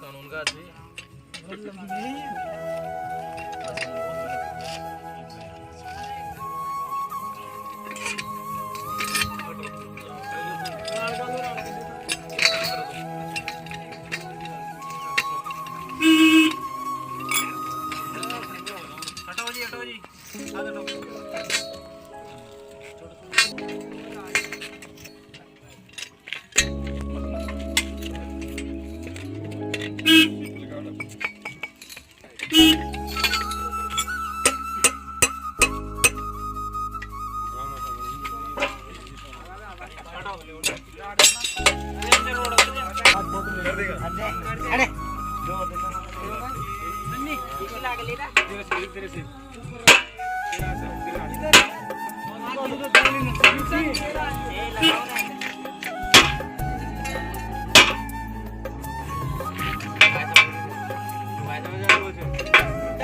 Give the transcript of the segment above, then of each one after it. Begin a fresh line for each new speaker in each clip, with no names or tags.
कानून का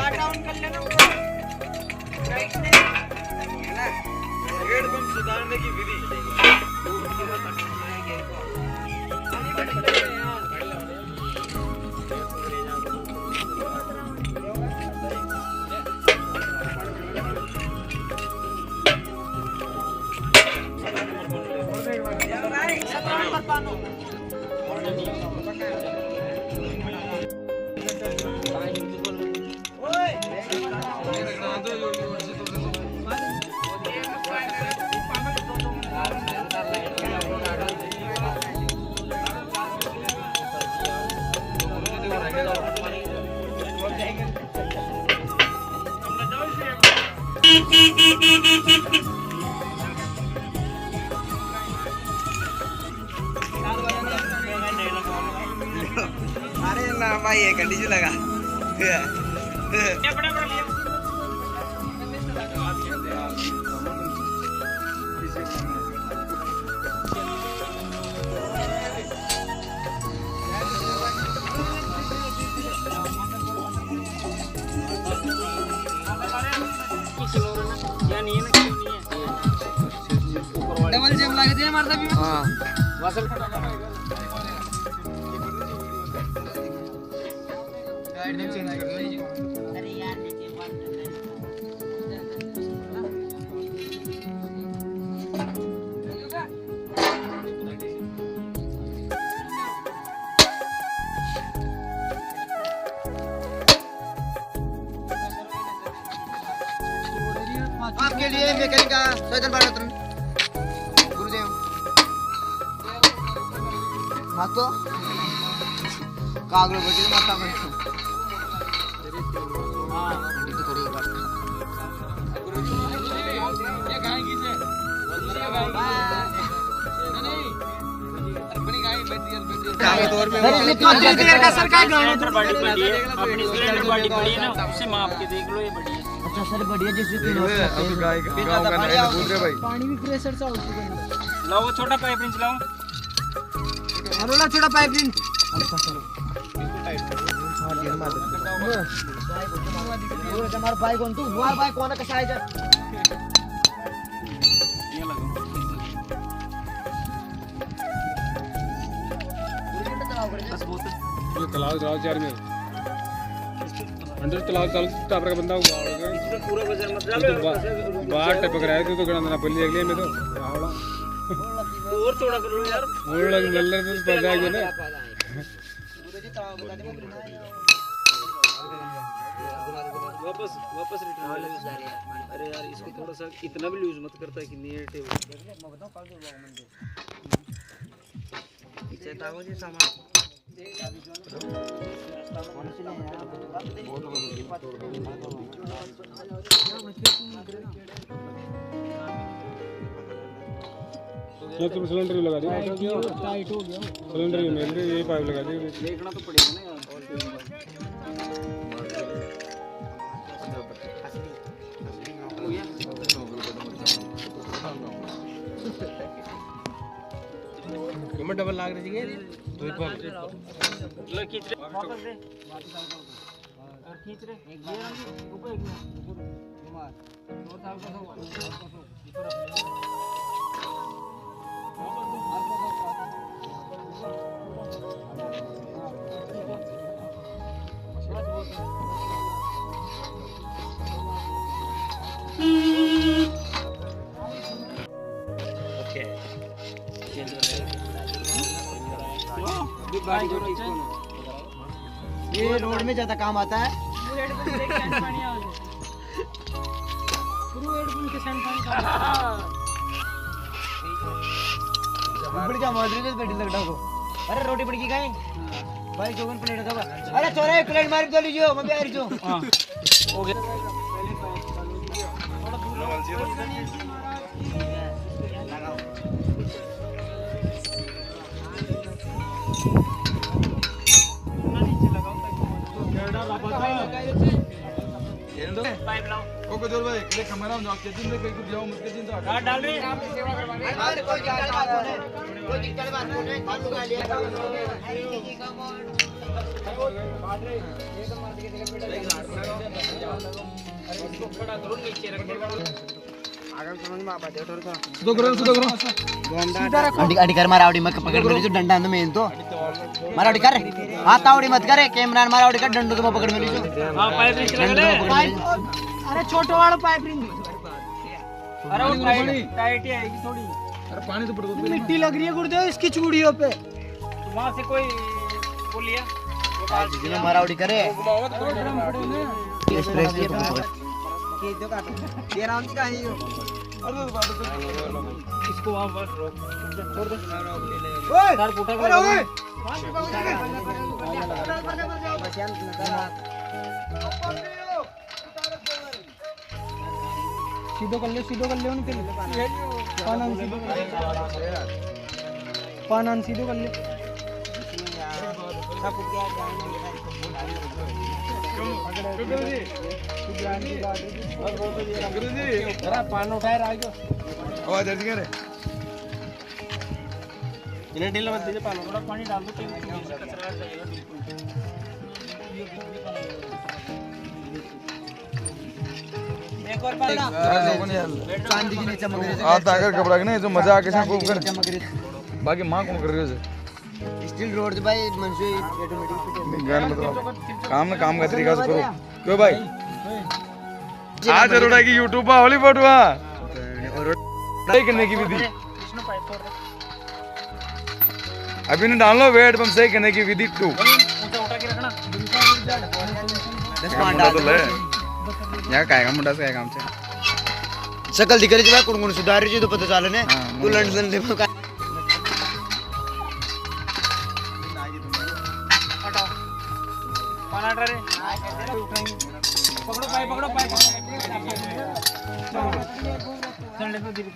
हटाओ जी सुधारने की विधि
अरे ना भाई ये कंडीशन लगा
डबल जेब लगे थे मारता भी
हाँ
वासल चेंज कर लीजिए। अरे यार नीचे बात
आपके लिए मैकेनिक का सैजन बाड़ोतरन गुरुदेव हाँ तो कागलो बचे माता में हाँ तो थोड़ी बात
ये गाय की से नहीं अपनी गाय बैठी
कागज तौर में
देर का सरकार गाय
बड़ी पड़ी है अपनी सिलेंडर बड़ी पड़ी है ना उससे माप के देख लो ये बड़ी है।
अच्छा सर बढ़िया जैसे
अब गाय गांव का नया पूछ रहे भाई
पानी भी प्रेशर से आउट
लाओ वो छोटा पाइप रिंच लाओ
हरोला छोटा पाइप रिंच
अच्छा सर
हमारा भाई कौन तू हमारा भाई कौन है कैसा है
ये लगाओ बस बहुत
ये तालाब चार में अंदर तालाब चालू टापर का बंदा हुआ
इसमें पूरा वजन मत डालो
बाहर टपक रहा है तो गणा ना पल्ली अगले में तो
और थोड़ा कर लो यार
और लग नल्लर तो पड़ जाएगा ना
वापस रिटर्न अरे यार इसको थोड़ा सा इतना भी लूज मत करता है कि नियर टेबल चेताओ जी सामान
ये तुम सिलेंडर लगा दिया
टाइट हो गया
सिलेंडर में मेरे ये पाइप लगा दी
देखना तो पड़ेगा ना यार हो गया
मैं डबल लाग रही है तो एक बार
ले खींच रे वापस दे और खींच रे एक बार रुको एक मिनट कुमार और साल का
ये रोड में ज्यादा काम आता है। क्या अरे रोटी पड़ी की खाए भाई जोगन प्लेट का अरे चोरा एक प्लेट मार दो लीजिए मैं भी आ रही हूं हो गया
ओके जोर भाई ले कैमरा में आपके दिन में कोई कुछ जाओ मुझके दिन तो
डाल रही
कोई दिक्कत बात नहीं कालू का लिया
इसको खड़ा करो नीचे रख दे
आगे समझ में आ दे ठोर का
सुधो करो
अड़ी कर मारा अड़ी मत पकड़ मेरी जो डंडा अंदर में तो मारा अड़ी कर हाथ आवड़ी मत करे कैमरा मारा अड़ी कर डंडो तो पकड़ मेरी जो
हां पाइप नीचे लगा ले
अरे छोटो वाला पाइप रिंग
अरे वो टाइट ही आएगी थोड़ी
अरे पानी तो पड़ दो
मिट्टी लग रही है गुरुदेव इसकी चूड़ियों पे
वहां से कोई वो लिया
जिन्हें मारा उड़ी करे स्ट्रेस ये दो काटो ये राम जी का है यो
इसको वहां बस रोक छोड़ दे
ओए
सर पुटा
अरे ओए सीधो कर ले उनके पानन सीधो कर ले
पान उठाए रहा है
आवाज आ रही है रे
इन्हें ढीला मत दीजिए पान थोड़ा पानी डाल दो कचरा जाएगा एक और पान
चांदी की नहीं चमक रही
आता अगर कपड़ा के नहीं तो मजा आके से खूब कर
चमक रही
बाकी मां कौन कर रही है
स्टील रोड भाई मनसू ऑटोमेटिक
गान मतलब काम का तरीका से करो क्यों भाई आज जरूर है कि यूट्यूब पर हॉलीवुड हुआ सही करने की विधि अभी ने डाल लो वेट बम सही करने की विधि 2
उठा के रखना
10 पान डाल
ले यहाँ काय का मुंडा से काम से
शकल दिख रही है कुण सुधार रही तो पता चले ने तू लंडन ले का
हटाओ पान हटा रे पकड़ो पाइप चल ले धीरे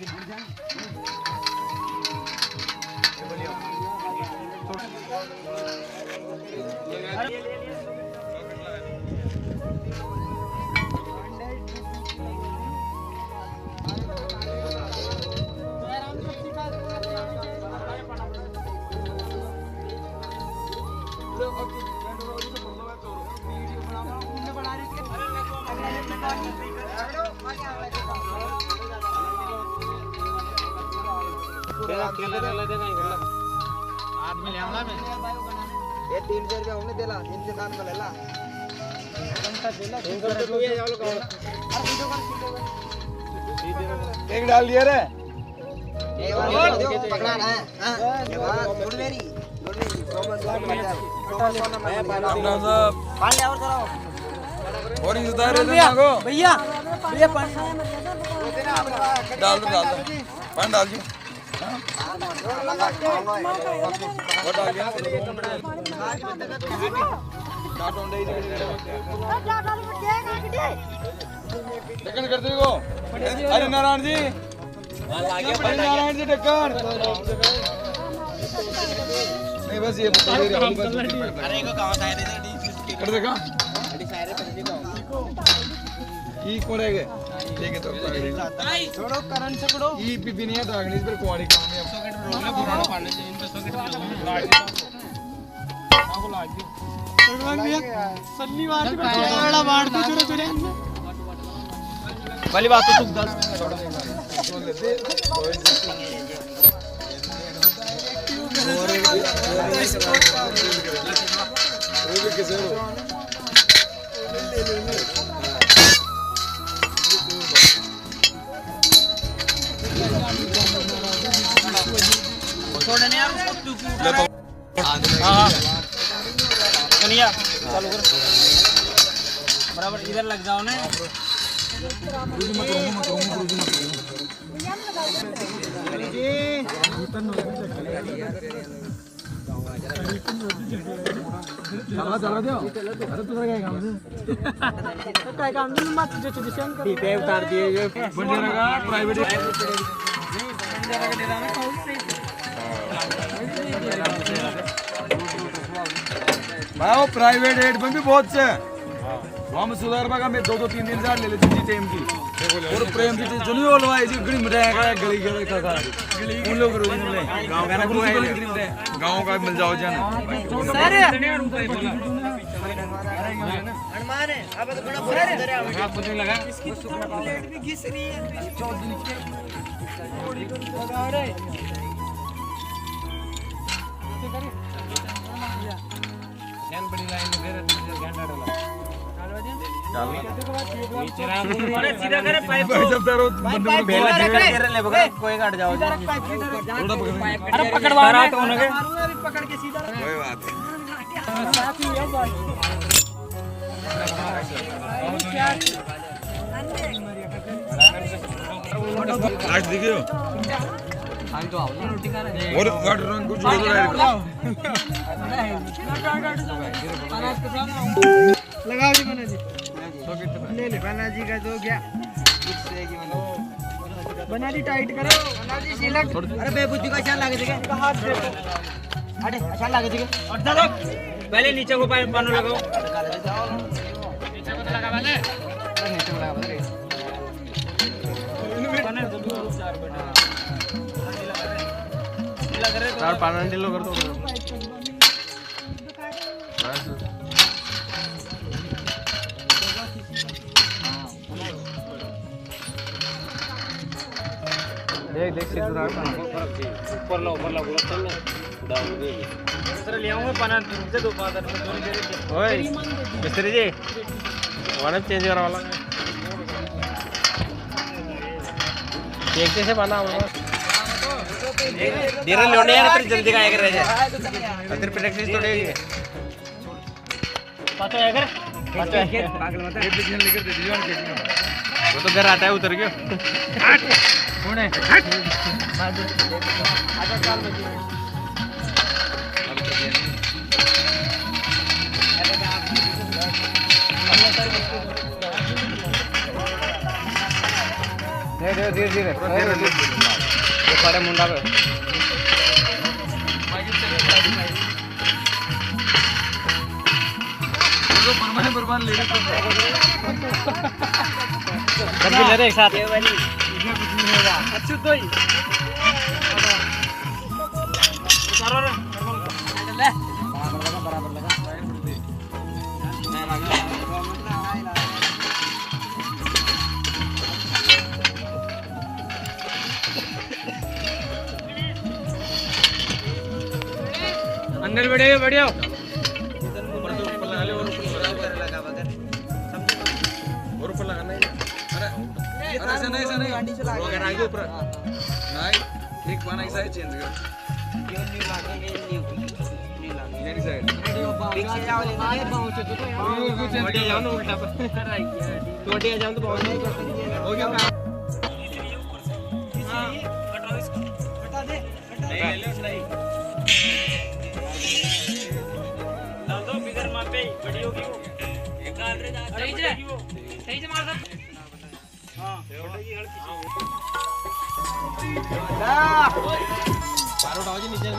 आदमी ले आना मैं
ये 300 रुपया हमने देला 300 दान का लेला
एक डाल दिया रे
ये वाला पकड़ा ना ये बात गुड मेरी
अपना सब
पान ले और करो
और सुधार रहे थे मांगो
भैया पान
डाल दो पान डाल दियो और डाल दिया ढक्कन कर दो अरे नारायण जी नारायण जी ढक्कन नहीं बस ये
अरे को कहां था
कर देगा ई कोड़ेगे ठीक है तो
छोड़ो करंट से छोड़ो
ई पीपी नहीं है तो अग्निश पर कुआड़ी काम है
सॉकेट रोकना पुराना पानी से इन पे सॉकेट वाली बात तो तुम दस छोड़ने यार उसको हाँ सुनिया चालू कर बराबर इधर लग जाओ ना उतार दिए प्राइवेट
भाई प्राइवेट एड में भी बहुत से हम सुधार बागा में 2-3 दिन ले लेते जी टाइम की और प्रेम की जो नहीं बोलवा है जी गली में रहेगा गली गली का उन लोग रोज मिले गांव का गांव का मिल जाओ जाना
सर हनुमान है अब तो बड़ा बोल रहा है कुछ नहीं लगा इसकी तो प्लेट भी घिस रही है 14 दिन के लगा रे ध्यान बड़ी लाइन में मेरे ध्यान डालो अरे सीधा करे पाइप
जब तारो
ले बगल कोई काट जाओ
थोड़ा
अरे पकड़वा रहा तो उन्हें
पकड़ के सीधा
कोई बात
साथ ही है भाई
आज देखियो और वाटर रंग कुछ और
लगाओ जी बना जी ले ले बना जी का जो गया बना जी टाइट करो बना जी सिलक अरे बेबुद्धि को अच्छा लगे देखे हाथ दे अरे अच्छा लगे देखे और चलो
पहले नीचे को पानी लगाओ
नीचे को लगा वाले नीचे लगा वाले
चार पानी ढीलो कर दो देख देख सीधा ऊपर ला पूरा चल डाउन दे सर ले आऊंगा पानी दे दो फादर में थोड़ी देर ओए मिस्त्री जी वाला चेंज करा वाला एक से पाना होगा धीरे लोने यार फिर जल्दी का कर रहे हैं फिर प्रैक्टिस थोड़ी है पातो है कर पागल मत
एक डिसीजन लेकर दे दीजिए उनके
वो तो घर आता है उतर गयो हट कौन है हट आजा चाल बजे धीरे धीरे ये पड़े मुंडा पे
तो परमानेंट बर्बाद ले
सब ले रहे एक साथ
वाली इसमें कुछ नहीं होगा अच्छी तो ही उतारो रे ले बराबर लगा मैं लगा अंदर बढ़िया बढ़िया
और ऊपर लगाना है अरे ऐसा नहीं अगर आगे ऊपर नहीं एक पाना ऐसा चेंज कर ये साइड
पीछे जाओ ले आए पहुंच तो
बढ़िया जाओ ना उल्टा पर तो बढ़िया जाओ तो बहुत
हो गया
हटा दे
नहीं ले लो नहीं डाल दो बिगर मापे बड़ी होगी वो एक डाल रे सही से मार दो हां छोटेगी हल्की पारो डाल जी नीचे से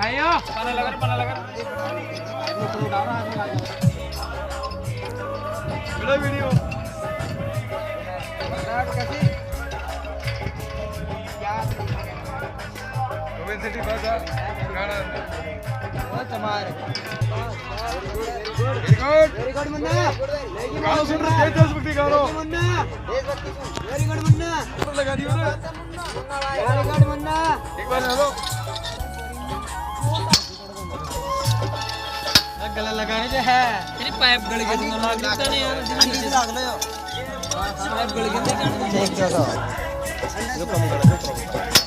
आयो पाना लगा
वीडियो
स्टार्ट कैसे
ओबेसिटी भाषा गाना
बहुत कमाल
वेरी गुड
मुन्ना
गाओ सुन रहे देशभक्ति गाओ
मुन्ना देशभक्ति वेरी गुड मुन्ना
लगा दियो ना
वेरी गुड मुन्ना
एक बार हेलो
गला लगाने जो है तेरी पाइप गल के दूंगा लगता नहीं यार नीचे लग लो पाइप गल के देख जो जो कम कर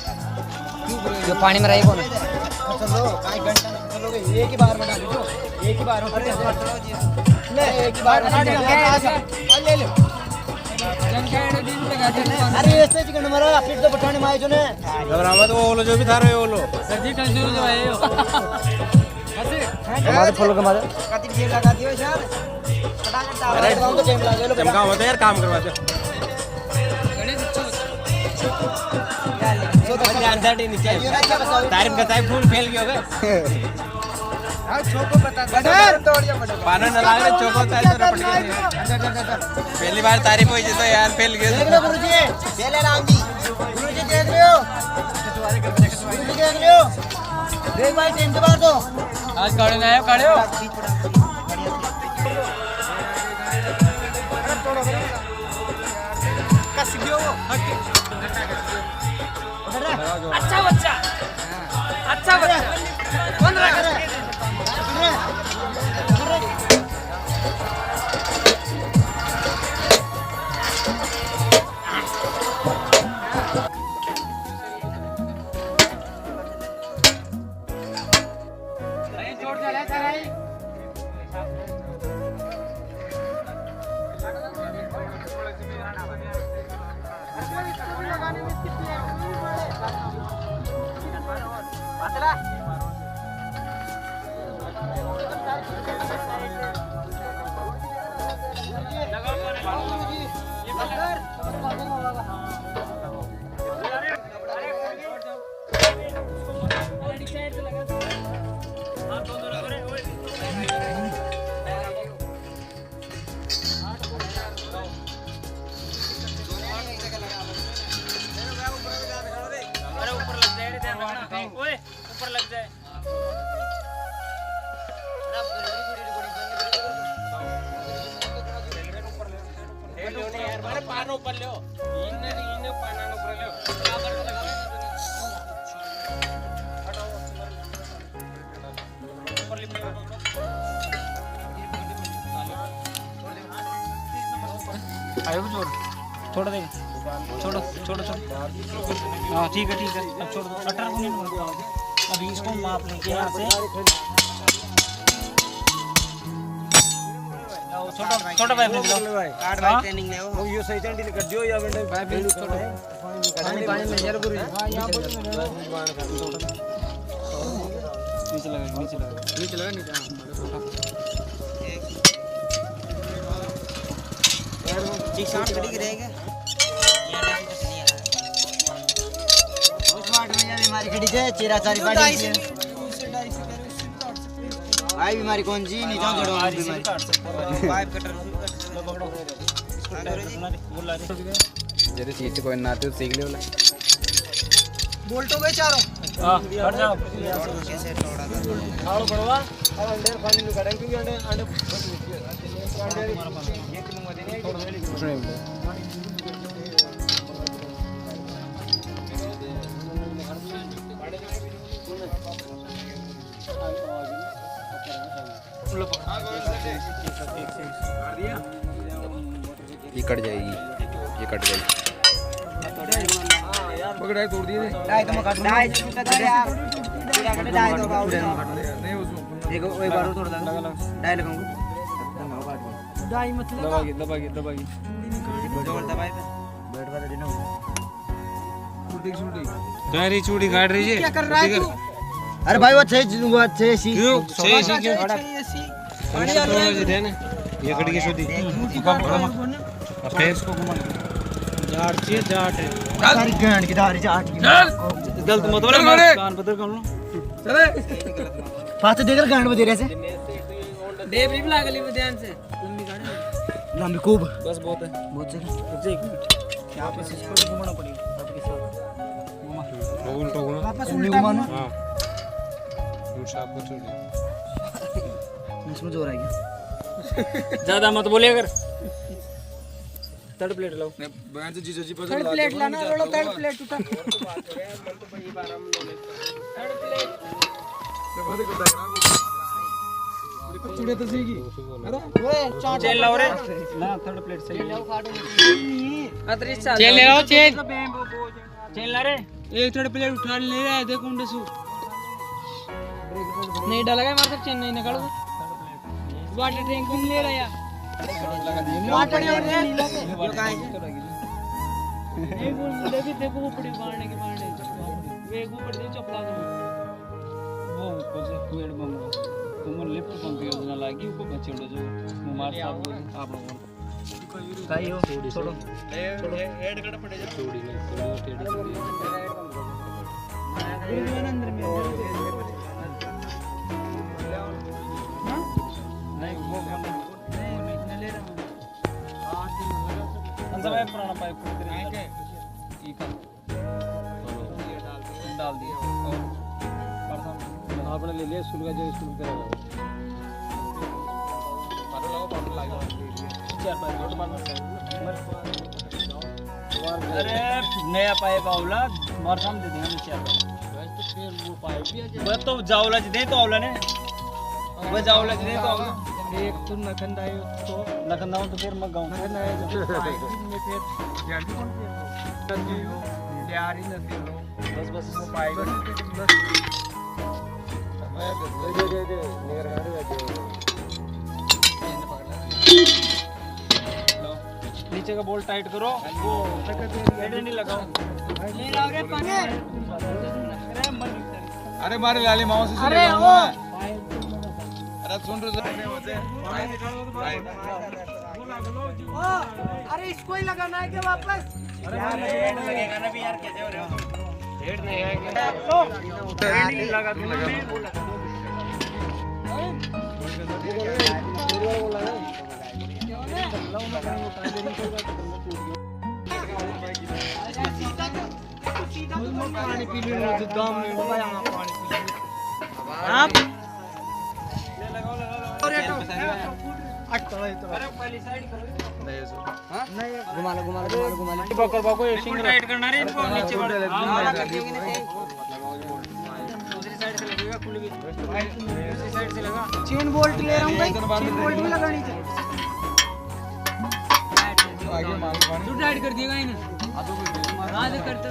जो पानी में रही कौन चलो काई घंटा चलोगे एक ही बार में डाल दो एक ही बार में ले एक ही बार में ले लो अरे ऐसे चिकन मारो फिर तो पठाने माए जो ने
घबरावा तो वो जो भी था रहे वो लो
सर्दी कंफ्यूज जो है हमारे फॉलो के मारे काती जेल लगा दियो यार फटाफट डाल तो टाइम लगे लो
चमका होता है यार काम करवाते आंसर नीचे तारीफ का तारीफ फूल फैल गया होगा
हां चोको बता बटर तोड़ दिया बटर
पाना न लागे चोको तारीफ पट गया पहली बार तारीफ हुई तो यार फैल गया
देख लो गुरुजी चले राम जी गुरुजी देख रहे हो गुरुजी देख रहे हो देख भाई टीम के बाहर दो
आज गाड़ी में आए खड़े हो
कस गयो वो अच्छा बच्चा अच्छा बच्चा कौन रहा
ऊपर लग जाए पार ऊपर ले पाना ऊपर ले आयो जोड़ थोड़ा देख छोड़ो छोड़ो छोड़ो हाँ ठीक है अब छोड़ दो 18 को नहीं अभी इसको माप लेंगे यहाँ से छोटा छोटा पाइप ले लो कार्ड भाई ट्रेनिंग ले वो यो सही चंडी कर दियो या बेटा पाइप ले छोटा पानी पानी में यार गुरु हां यहां पर नीचे लगा ठीक शांत खड़ी रहेगा बीमारी खड़ी है चेहरा सारी बाड़ी है आई बीमारी कौन सी नीचे जोड़ो बीमारी पाइप कटर
जरे चीज कोई ना तो सीख ले वाला
बोल्टो गए चारों
हां हट जाओ
कैसे तोड़ा था
खाओ पड़वा अब अंडे पानी में करेंगे क्योंकि अंडे अंडे एक किलो में देने छोड़
ये कट जाएगी ये कट गई पकड़ा तोड़ दिए
डाई तो मैं काट डाई तो यार पूरा कट डाई तो काट
नहीं उसको
देखो एक बार तोड़ दूंगा डाई लगाऊंगा डाई मतलब
दबागी
जोर दबाई पे बैठ वाला देना
छूटी
गाड़ी चूड़ी काट रही है
क्या कर रहा है तू अरे भाई वो 6 सी
क्यों 6 सी क्यों
पानी आ रहा है
दे ना ये कड़ी की शुद्धि फेस को घुमा जाट से जाट है
सारी गांड की दाढ़ी जाट की
गलत मत बोल कान बदल कर लो
चले
पास देकर गांड में दे रहे से
देव भी लगा ली ध्यान से लंबी गाड़ी
लंबी खूब
बस बहुत है
बहुत से
रुक जा 1 मिनट क्या आप इसको घुमाना पड़ेगा आपके साथ उल्टा होगा
वापस उल्टा मानो
हाँ शाप को छोड़
इसमें जोर आएगा
ज्यादा मत बोले अगर थर्ड प्लेट लो
बहन से जीजो जी पर
थर्ड प्लेट लाना रोलो थर्ड प्लेट उठा
चुड़े तो सही की अरे
ओए चाट
चेन लाओ रे ना थर्ड प्लेट सही
चेन ले आओ चेन
चेन ला रे
एक थोड़े प्लेट उठा ले रहा है देखो उंडे सु नहीं डाला गया मार चेन नहीं निकालो वाटर टैंक में ले रहा यार
वाटर टैंक रे
एक बोल भी देखो ऊपर बाढ़ने के बाढ़ने वे ऊपर दे चपला वो ऊपर से पेड़ बम तुम लिफ्ट पंप योजना लागी ऊपर बचेड़ो जो मार साहब आप लोगों
काई हो छोड़ो
हेड कट पड़े जा
छोड़ी नहीं छोड़ी
अंदर में
नहीं वो
नहीं ले रहा हूं
अंदर में पुराना पाइप
के
डाल दिया
आपने ले लिया स्कूल का जो स्कूल करेगा
अरे नया पाइप आउला मार साम दे देंगे नीचे
वो पाइप भी
बस तो जावला दे तो आउला ने बस जावला दे तो आउला
एक तो नखंदा है तो
नखंदा तो फिर मग गाऊं
नखंदा है जो पाइप में फिर यार कौन सी यार ही नदी लो
बस
वो पाइप
नीचे का बोल्ट टाइट करो वो हेड नहीं लगाओ
ले लाओ रे पानी
अरे मारे लाली माओ से
अरे ओ
अरे सुन रहे
अरे इसको ही लगाना है क्या वापस
हेड लगेगा ना भी यार कैसे हो रहे हो हेड नहीं आएगा हेड नहीं लगा दूंगा मैं बोला
पानी पी लो जो दम में होगा यहां पानी पी लो आप
अरे पहली साइड करो
घुमा लो
बकर बाको सिंगल टाइट करना रे इनको नीचे बढ़ दूसरी साइड से लगेगा खुल भी दूसरी साइड से लगा
चेन बोल्ट ले रहा हूं भाई चेन बोल्ट भी लगानी चाहिए
तू टाइट कर दिएगा इन्हें हां दे करते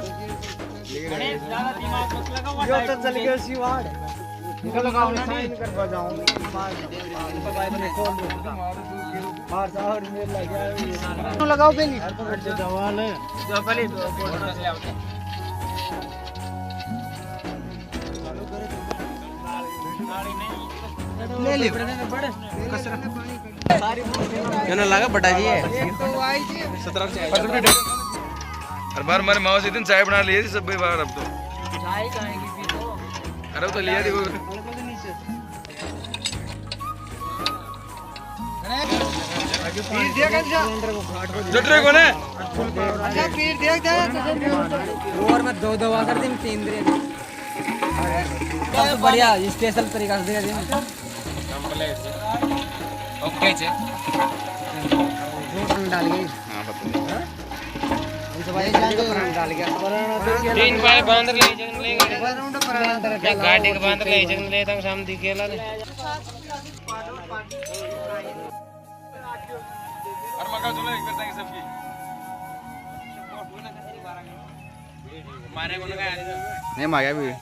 अरे ज्यादा दिमाग मत लगाओ
जो तो चल गया सीवाड़
निकल लगाओ ना नहीं
कर बजाऊं मार और मेरे लग गया तो लगाओ पहले
जवान है जो पहले बोल्ट से ले आओ
ले ले
ना लगा बटा जी है
तो आई जी
17 हर बार हमारे माओ से दिन चाय बना लिए थी सब बार अब तो
चाय खाएंगे पी तो
अरे वो तो लिया देखो
पीर देख जा
जट रहे कोने
अच्छा पीर देख जा
और मैं दो कर दिन 3 दिन बहुत बढ़िया स्पेशल तरीका से दे दिन
ओके जे
डाल गई
हां बता
भाई जान तो प्राण डाल गया
तीन पाए बांध ले जन ले
राउंड प्राण
गाड़ी के बांध ले जन ले तक शाम दिखेला ने
और मका चलो एक करता है सबकी
मारे को लगा
नहीं मांगा भी